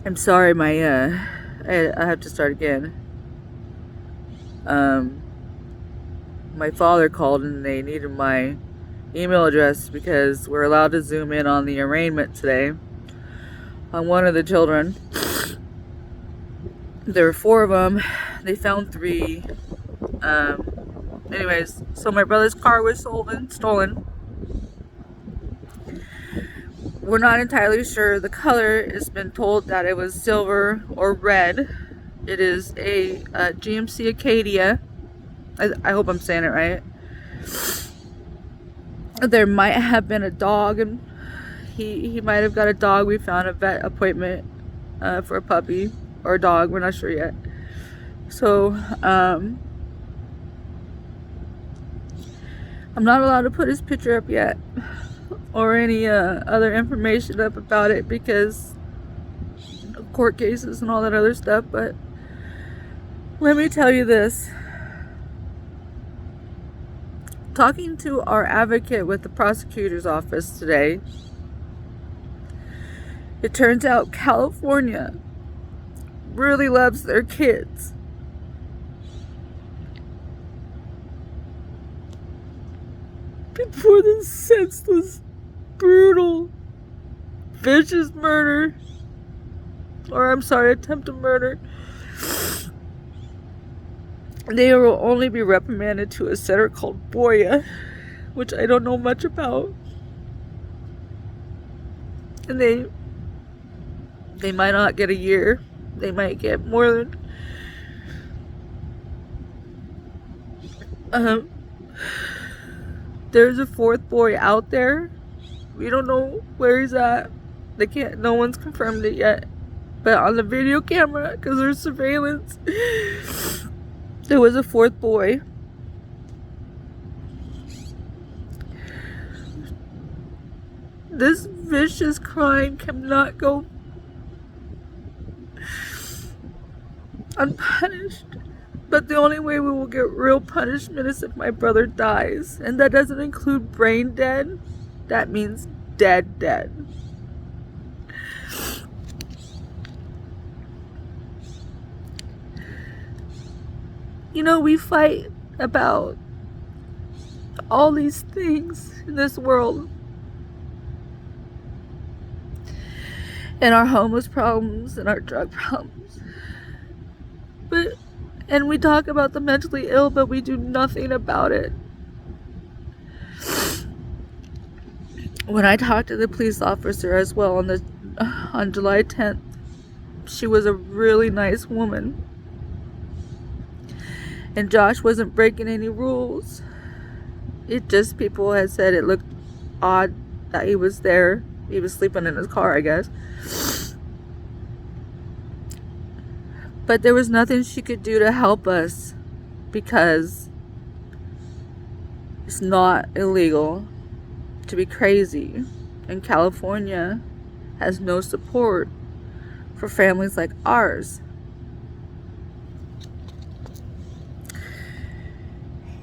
I'm sorry, I have to start again. My father called and they needed my email address because we're allowed to zoom in on the arraignment today on one of the children. There were 4 of them. They found 3. Anyways, so my brother's car was stolen. We're not entirely sure the color. It's been told that it was silver or red. It is a GMC Acadia. I hope I'm saying it right. There might have been a dog, and he might have got a dog. We found a vet appointment for a puppy or a dog. We're not sure yet. So I'm not allowed to put his picture up yet or any other information up about it because of court cases and all that other stuff. But let me tell you this. Talking to our advocate with the prosecutor's office today, it turns out California really loves their kids. Before this senseless, brutal, vicious murder, or I'm sorry, attempted murder, they will only be reprimanded to a center called Boya, which I don't know much about. And they might not get a year. They might get more than there's a 4th boy out there. We don't know where he's at. No one's confirmed it yet. But on the video camera, because there's surveillance, there was a 4th boy. This vicious crime cannot go unpunished. But the only way we will get real punishment is if my brother dies. And that doesn't include brain dead. That means dead. You know, we fight about all these things in this world. And our homeless problems and our drug problems. And we talk about the mentally ill, but we do nothing about it. When I talked to the police officer as well on July 10th, she was a really nice woman. And Josh wasn't breaking any rules. It just, people had said it looked odd that he was there. He was sleeping in his car, I guess. But there was nothing she could do to help us because it's not illegal to be crazy. And California has no support for families like ours.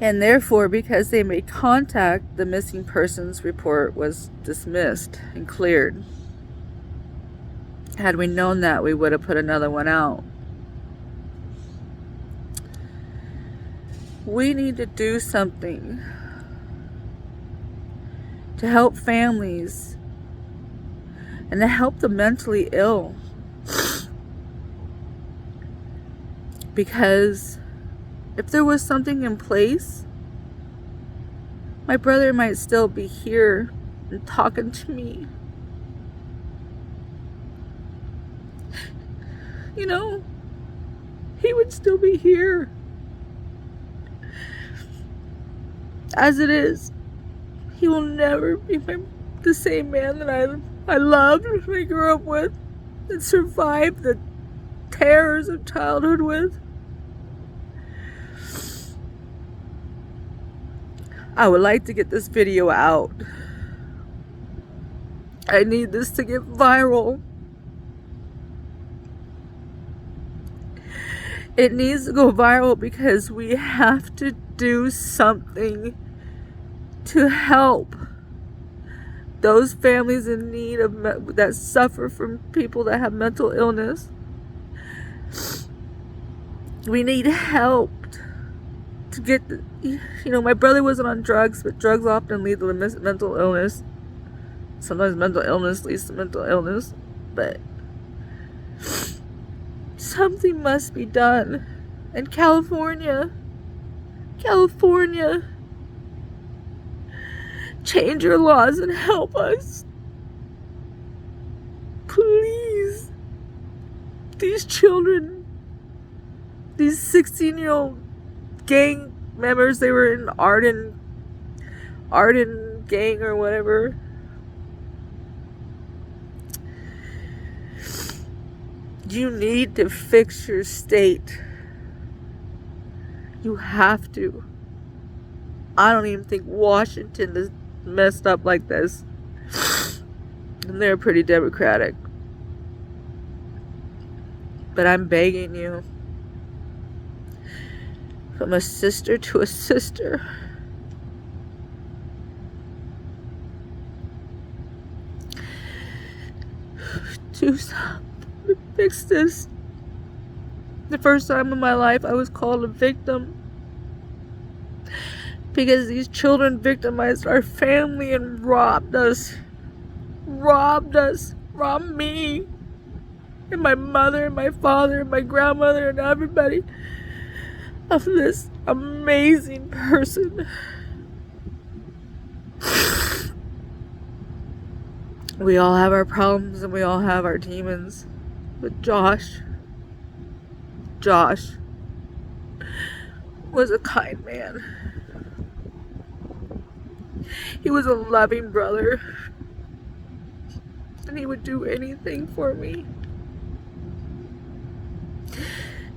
And therefore, because they made contact, the missing persons report was dismissed and cleared. Had we known that, we would have put another one out. We need to do something to help families and to help the mentally ill. Because if there was something in place, my brother might still be here and talking to me. You know, he would still be here. As it is, he will never be the same man that I loved and I grew up with and survived the terrors of childhood with. I would like to get this video out. I need this to get viral. It needs to go viral because we have to do something to help those families in need of that suffer from people that have mental illness. We need help to get my brother wasn't on drugs, but drugs often lead to mental illness. Sometimes mental illness leads to mental illness, but something must be done. And California, change your laws and help us. Please. These children, these 16-year-old gang members, they were in Arden gang or whatever. You need to fix your state. You have to. I don't even think Washington is messed up like this. And they're pretty democratic. But I'm begging you, from a sister to a sister, do something to fix this. The first time in my life I was called a victim because these children victimized our family and robbed me and my mother and my father and my grandmother and everybody of this amazing person. We all have our problems and we all have our demons, but Josh was a kind man. He was a loving brother, and he would do anything for me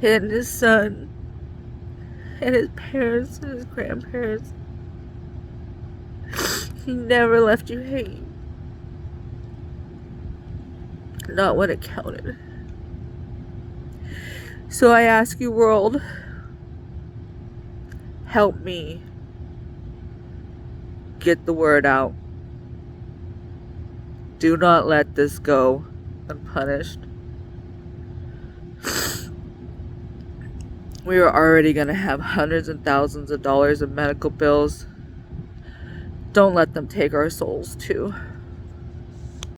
and his son and his parents and his grandparents. He never left you hanging, not when it counted. So I ask you, world, help me get the word out. Do not let this go unpunished. We are already going to have hundreds and thousands of dollars of medical bills. Don't let them take our souls too.